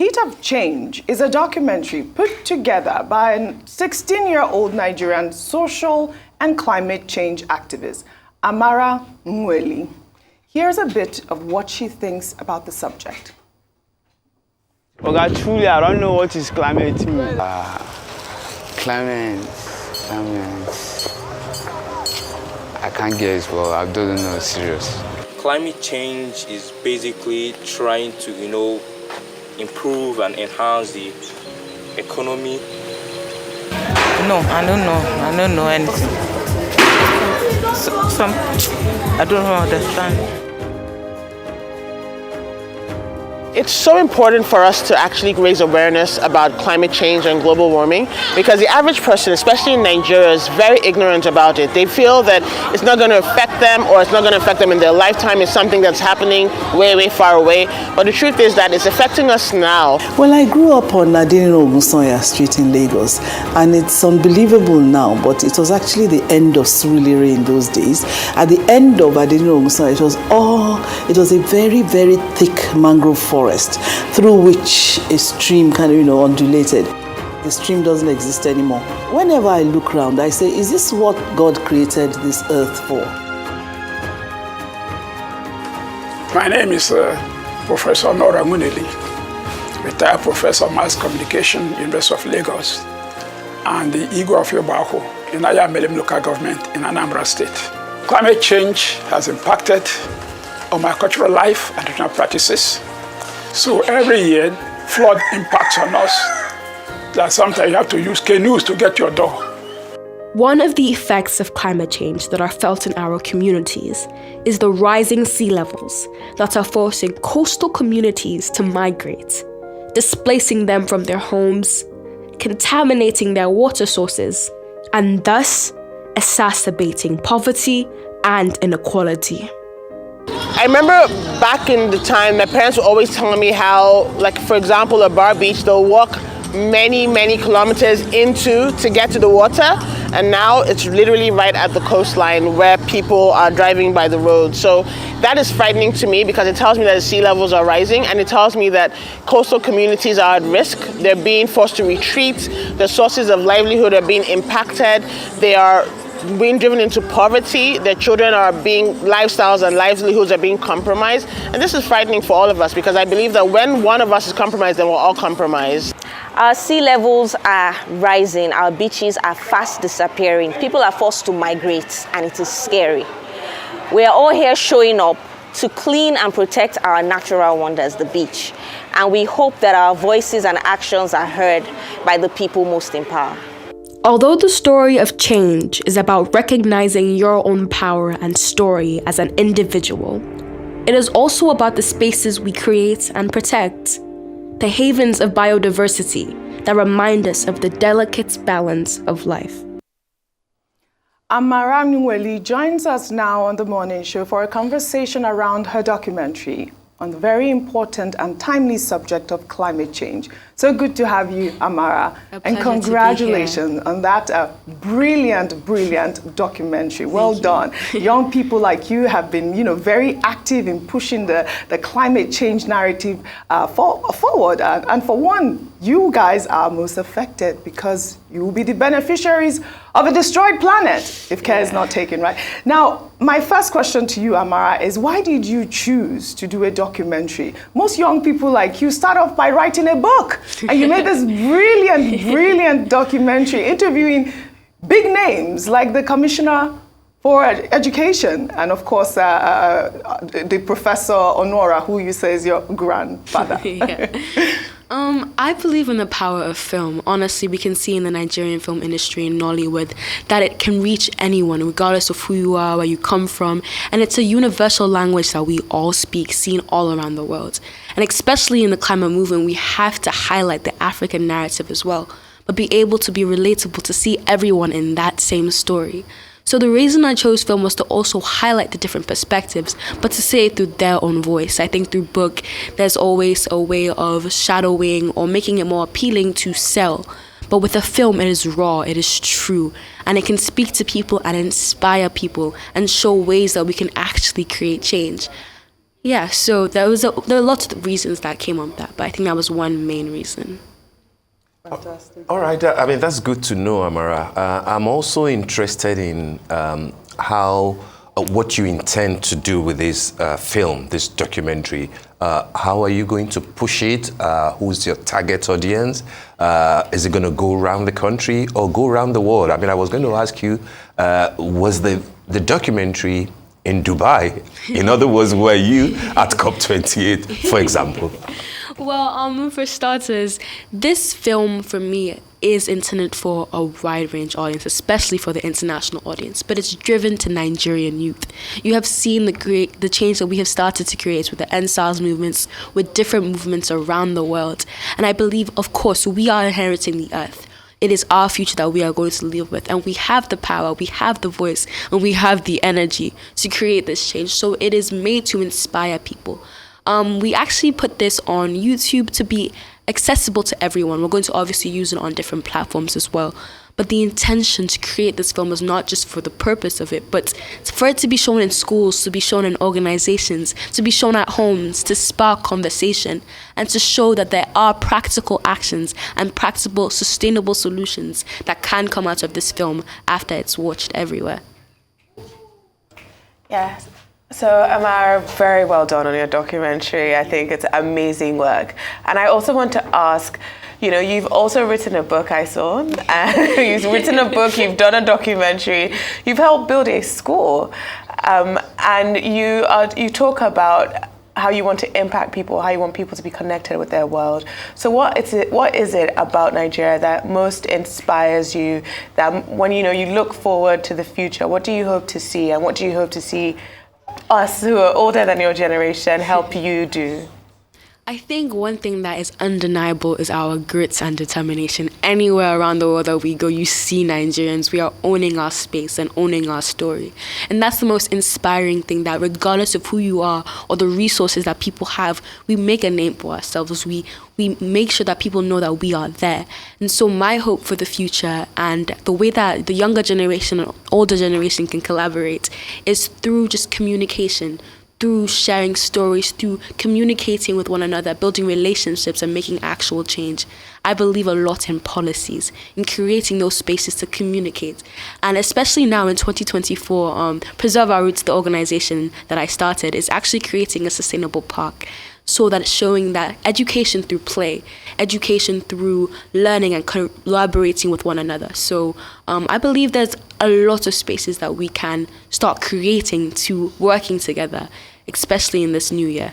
Heat of Change is a documentary put together by a 16-year-old Nigerian social and climate change activist, Amara Nwuneli. Here's a bit of what she thinks about the subject. Okay, truly, I don't know what is climate mean. Climate. I can't guess, but I don't know, serious. Climate change is basically trying to, improve and enhance the economy. No, I don't know anything. I don't understand. It's so important for us to actually raise awareness about climate change and global warming because the average person, especially in Nigeria, is very ignorant about it. They feel that it's not going to affect them or it's not going to affect them in their lifetime. It's something that's happening way, way far away. But the truth is that it's affecting us now. Well, I grew up on Nigerian Street in Lagos, and it's unbelievable now, but it was actually the end of Surulere in those days. At the end of Nigerian it was a very, very thick mangrove forest through which a stream kind of undulated. The stream doesn't exist anymore. Whenever I look around, I say, is this what God created this earth for? My name is Professor Nwuneli, retired professor of mass communication, University of Lagos, and the Igwe of Yobaho in Ayamelem local government in Anambra State. Climate change has impacted on my cultural life and traditional practices. So every year, flood impacts on us. That sometimes you have to use canoes to get to your door. One of the effects of climate change that are felt in our communities is the rising sea levels that are forcing coastal communities to migrate, displacing them from their homes, contaminating their water sources, and thus exacerbating poverty and inequality. I remember back in the time, my parents were always telling me how, like, for example, at Bar Beach, they'll walk many, many kilometers to get to the water. And now it's literally right at the coastline where people are driving by the road. So that is frightening to me because it tells me that the sea levels are rising, and it tells me that coastal communities are at risk. They're being forced to retreat. The sources of livelihood are being impacted. They are being driven into poverty. Their children lifestyles and livelihoods are being compromised. And this is frightening for all of us because I believe that when one of us is compromised, then we're all compromised. Our sea levels are rising, our beaches are fast disappearing. People are forced to migrate, and it is scary. We are all here showing up to clean and protect our natural wonders, the beach. And we hope that our voices and actions are heard by the people most in power. Although the story of change is about recognizing your own power and story as an individual, it is also about the spaces we create and protect, the havens of biodiversity that remind us of the delicate balance of life. Amara Nwuneli joins us now on the morning show for a conversation around her documentary on the very important and timely subject of climate change. So good to have you, Amara. And congratulations on that brilliant, brilliant documentary. Well done. Young people like you have been, very active in pushing the climate change narrative forward. And for one, you guys are most affected because you will be the beneficiaries of a destroyed planet if care is not taken, right? Now, my first question to you, Amara, is why did you choose to do a documentary? Most young people like you start off by writing a book, and you made this brilliant, brilliant documentary interviewing big names like the Commissioner for Education and, of course, the Professor Honora, who you say is your grandfather. I believe in the power of film. Honestly, we can see in the Nigerian film industry in Nollywood that it can reach anyone, regardless of who you are, where you come from. And it's a universal language that we all speak, seen all around the world. And especially in the climate movement, we have to highlight the African narrative as well, but be able to be relatable, to see everyone in that same story. So the reason I chose film was to also highlight the different perspectives, but to say it through their own voice. I think through book, there's always a way of shadowing or making it more appealing to sell. But with a film, it is raw, it is true, and it can speak to people and inspire people and show ways that we can actually create change. Yeah, so there are lots of reasons that came up that, but I think that was one main reason. Fantastic. All right, I mean, that's good to know, Amara. I'm also interested in how, what you intend to do with this film, this documentary. How are you going to push it? Who's your target audience? Is it going to go around the country or go around the world? I mean, I was going to ask you, was the documentary in Dubai? In other words, were you at COP28, for example? Well, for starters, this film for me is intended for a wide range audience, especially for the international audience, but it's driven to Nigerian youth. You have seen the change that we have started to create with the NSAS movements, with different movements around the world. And I believe, of course, we are inheriting the earth. It is our future that we are going to live with, and we have the power, we have the voice, and we have the energy to create this change. So it is made to inspire people. We actually put this on YouTube to be accessible to everyone. We're going to obviously use it on different platforms as well. But the intention to create this film was not just for the purpose of it, but for it to be shown in schools, to be shown in organizations, to be shown at homes, to spark conversation, and to show that there are practical actions and practical, sustainable solutions that can come out of this film after it's watched everywhere. Yes. So, Amara, very well done on your documentary. I think it's amazing work. And I also want to ask, you know, you've also written a book, I saw. You've written a book, you've done a documentary, you've helped build a school. And you talk about how you want to impact people, how you want people to be connected with their world. So what is it about Nigeria that most inspires you, that when you look forward to the future, what do you hope to see, and what do you hope to see us who are older than your generation help you do? I think one thing that is undeniable is our grit and determination. Anywhere around the world that we go, you see Nigerians. We are owning our space and owning our story. And that's the most inspiring thing, that regardless of who you are or the resources that people have, we make a name for ourselves. We make sure that people know that we are there. And so my hope for the future, and the way that the younger generation and older generation can collaborate, is through just communication, through sharing stories, through communicating with one another, building relationships and making actual change. I believe a lot in policies, in creating those spaces to communicate. And especially now in 2024, Preserve Our Roots, the organization that I started, is actually creating a sustainable park, so that it's showing that education through play, education through learning and collaborating with one another. So I believe there's a lot of spaces that we can start creating to working together, especially in this new year.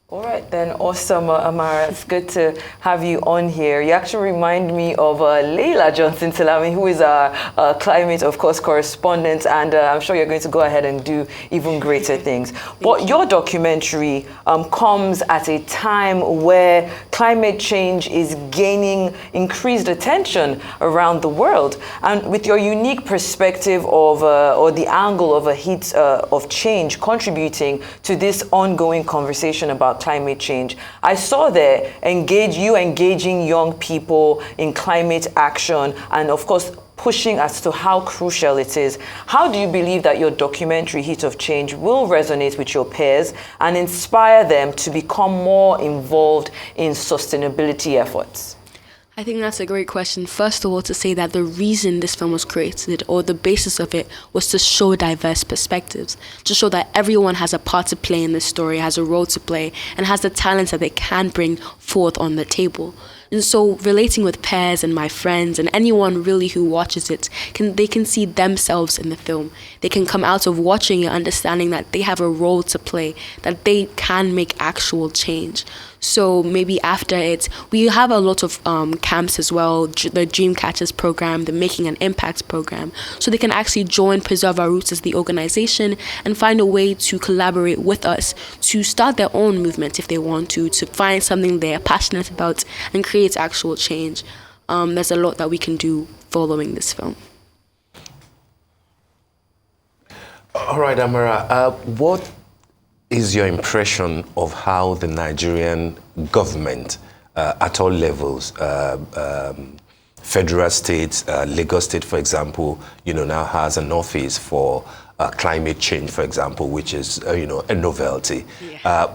All right, then, awesome, Amara. It's good to have you on here. You actually remind me of Leila Johnson-Tilami, who is our climate, of course, correspondent, and I'm sure you're going to go ahead and do even greater things. But your documentary comes at a time where climate change is gaining increased attention around the world. And with your unique perspective of, or the angle of a heat of change contributing to this ongoing conversation about climate change, I saw there engaging young people in climate action, and of course pushing as to how crucial it is. How do you believe that your documentary Heat of Change will resonate with your peers and inspire them to become more involved in sustainability efforts? I think that's a great question. First of all, to say that the reason this film was created, or the basis of it, was to show diverse perspectives, to show that everyone has a part to play in this story, has a role to play, and has the talents that they can bring forth on the table. And so relating with peers and my friends and anyone really who watches it, they can see themselves in the film. They can come out of watching it understanding that they have a role to play, that they can make actual change. So maybe after it, we have a lot of camps as well, the Dream Catchers program, the Making an Impact program. So they can actually join Preserve Our Roots as the organization and find a way to collaborate with us to start their own movement if they want to find something they're passionate about and create actual change. There's a lot that we can do following this film. All right, Amara, what is your impression of how the Nigerian government at all levels, federal states, Lagos State, for example, now has an office for climate change, for example, which is, a novelty. Yeah.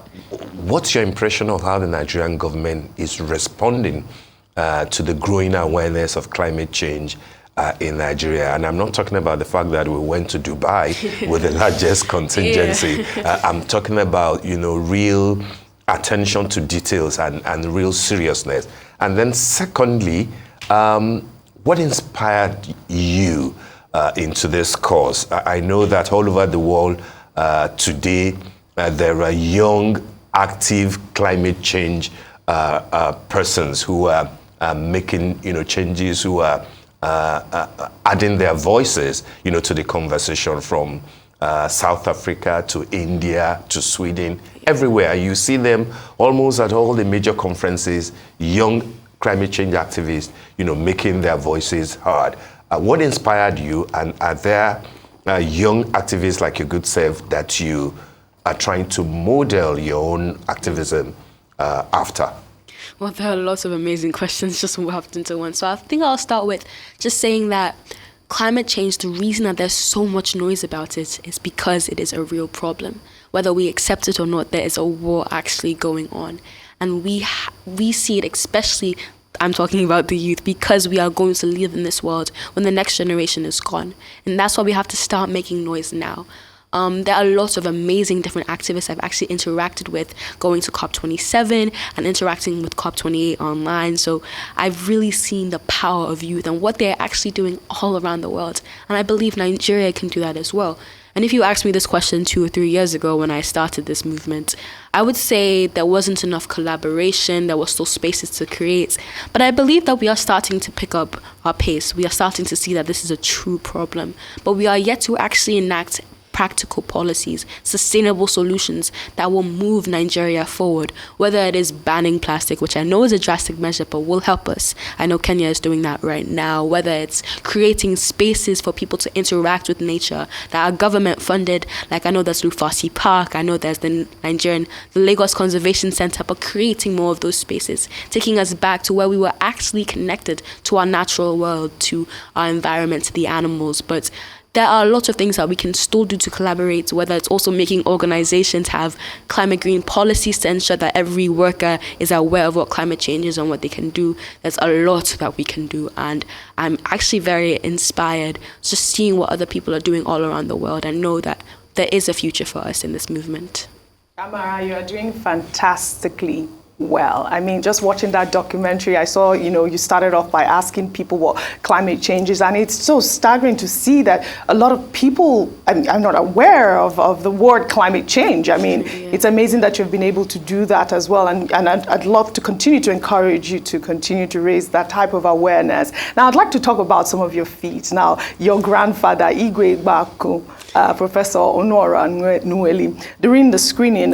What's your impression of how the Nigerian government is responding to the growing awareness of climate change in Nigeria? And I'm not talking about the fact that we went to Dubai with the largest contingency. Yeah. I'm talking about, real attention to details and real seriousness. And then secondly, what inspired you into this cause? I know that all over the world today, there are young, active climate change persons who are making, changes, who are adding their voices, to the conversation, from South Africa to India to Sweden, everywhere. You see them almost at all the major conferences, young climate change activists, making their voices heard. What inspired you, and are there young activists like your good self that you are trying to model your own activism after? Well, there are lots of amazing questions just wrapped into one. So I think I'll start with just saying that climate change, the reason that there's so much noise about it is because it is a real problem. Whether we accept it or not, there is a war actually going on. And we see it, especially, I'm talking about the youth, because we are going to live in this world when the next generation is gone. And that's why we have to start making noise now. There are lots of amazing different activists I've actually interacted with, going to COP27 and interacting with COP28 online. So I've really seen the power of youth and what they're actually doing all around the world. And I believe Nigeria can do that as well. And if you asked me this question 2 or 3 years ago when I started this movement, I would say there wasn't enough collaboration, there were still spaces to create. But I believe that we are starting to pick up our pace. We are starting to see that this is a true problem. But we are yet to actually enact practical policies, sustainable solutions that will move Nigeria forward, whether it is banning plastic, which I know is a drastic measure, but will help us. I know Kenya is doing that right now, whether it's creating spaces for people to interact with nature that are government funded, like I know there's Lufasi Park, I know there's the Lagos Conservation Center, but creating more of those spaces, taking us back to where we were actually connected to our natural world, to our environment, to the animals. But there are a lot of things that we can still do to collaborate, whether it's also making organizations have climate green policies to ensure that every worker is aware of what climate change is and what they can do. There's a lot that we can do, and I'm actually very inspired just seeing what other people are doing all around the world and know that there is a future for us in this movement. Amara, you are doing fantastically well. I mean, just watching that documentary, I saw, you started off by asking people what climate change is, and it's so staggering to see that a lot of people are not aware of the word climate change. I mean, It's amazing that you've been able to do that as well, and I'd love to continue to encourage you to continue to raise that type of awareness. Now, I'd like to talk about some of your feats. Now, your grandfather, Igwe Baku, Professor Onora Nwuneli, during the screening,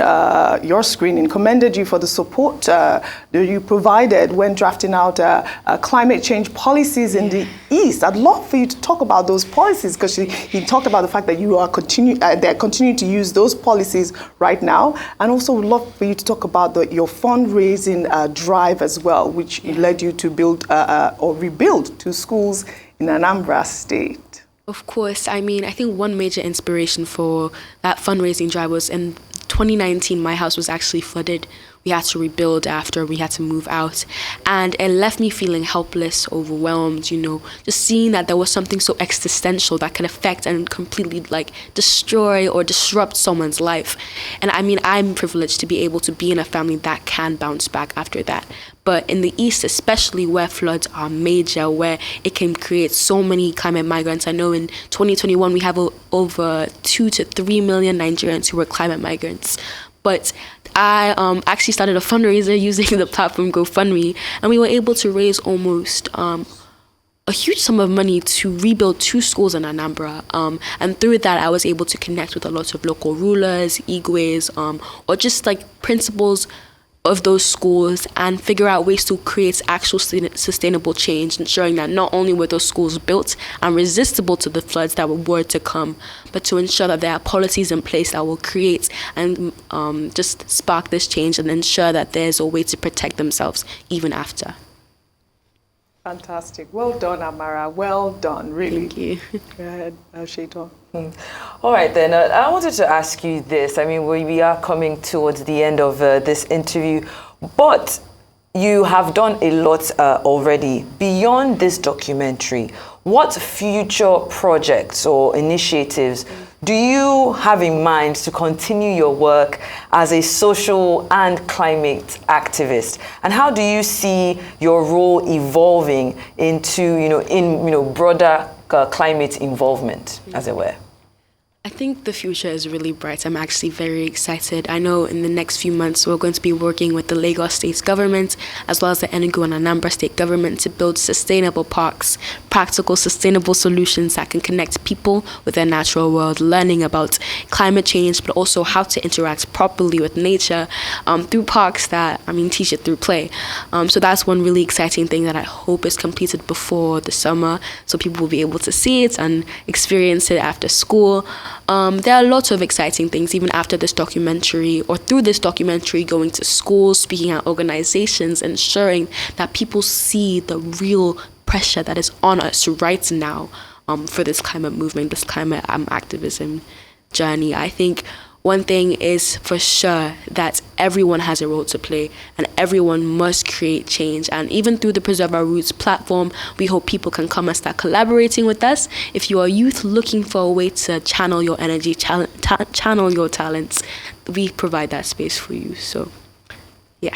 your screening, commended you for the support that you provided when drafting out climate change policies in the East. I'd love for you to talk about those policies, because he talked about the fact that you are they're continuing to use those policies right now, and also would love for you to talk about your fundraising drive as well, which led you to build or rebuild 2 schools in Anambra State. Of course. I mean, I think one major inspiration for that fundraising drive was in 2019, my house was actually flooded. We had to rebuild after we had to move out. And it left me feeling helpless, overwhelmed, just seeing that there was something so existential that could affect and completely destroy or disrupt someone's life. And I mean, I'm privileged to be able to be in a family that can bounce back after that. But in the East, especially where floods are major, where it can create so many climate migrants. I know in 2021, we have over 2 to 3 million Nigerians who were climate migrants. But I actually started a fundraiser using the platform GoFundMe, and we were able to raise almost a huge sum of money to rebuild 2 schools in Anambra. And through that, I was able to connect with a lot of local rulers, Igwes, or just principals of those schools, and figure out ways to create actual sustainable change, ensuring that not only were those schools built and resistible to the floods that were to come, but to ensure that there are policies in place that will create and just spark this change and ensure that there's a way to protect themselves even after. Fantastic. Well done, Amara. Well done, really. Thank you. Go ahead, Shaito. All right, then. I wanted to ask you this. I mean, we are coming towards the end of this interview, but you have done a lot already. Beyond this documentary, what future projects or initiatives do you have in mind to continue your work as a social and climate activist? And how do you see your role evolving into, broader climate involvement, as it were? I think the future is really bright. I'm actually very excited. I know in the next few months we're going to be working with the Lagos State government as well as the Enugu and Anambra State government to build sustainable parks, practical sustainable solutions that can connect people with their natural world, learning about climate change, but also how to interact properly with nature through parks that, teach it through play. So that's one really exciting thing that I hope is completed before the summer so people will be able to see it and experience it after school. There are lots of exciting things even after this documentary or through this documentary, going to schools, speaking at organizations, ensuring that people see the real pressure that is on us right now for this climate movement, this climate activism journey. I think one thing is for sure that everyone has a role to play and everyone must create change. And even through the Preserve Our Roots platform, we hope people can come and start collaborating with us. If you are youth looking for a way to channel your energy, channel your talents, we provide that space for you. So, yeah.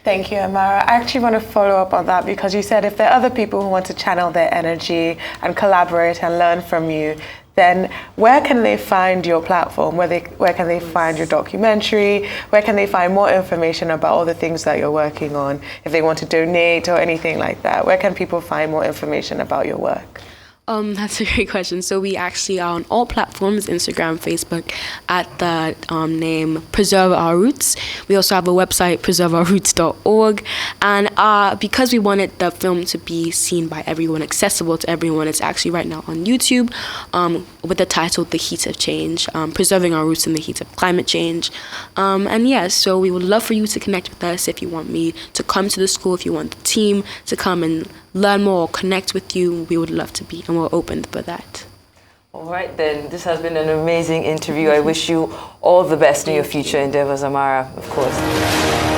Thank you, Amara. I actually want to follow up on that because you said if there are other people who want to channel their energy and collaborate and learn from you, then where can they find your platform? Where can they find your documentary? Where can they find more information about all the things that you're working on? If they want to donate or anything like that, where can people find more information about your work? That's a great question. So we actually are on all platforms, Instagram, Facebook, at the name Preserve Our Roots. We also have a website, preserveourroots.org. And because we wanted the film to be seen by everyone, accessible to everyone, it's actually right now on YouTube with the title The Heat of Change, Preserving Our Roots in the Heat of Climate Change. So we would love for you to connect with us if you want me to come to the school, if you want the team to come and learn more or connect with you. We would love to be, and we're open for that. All right, then. This has been an amazing interview. I wish you all the best in your future endeavors, Amara, of course.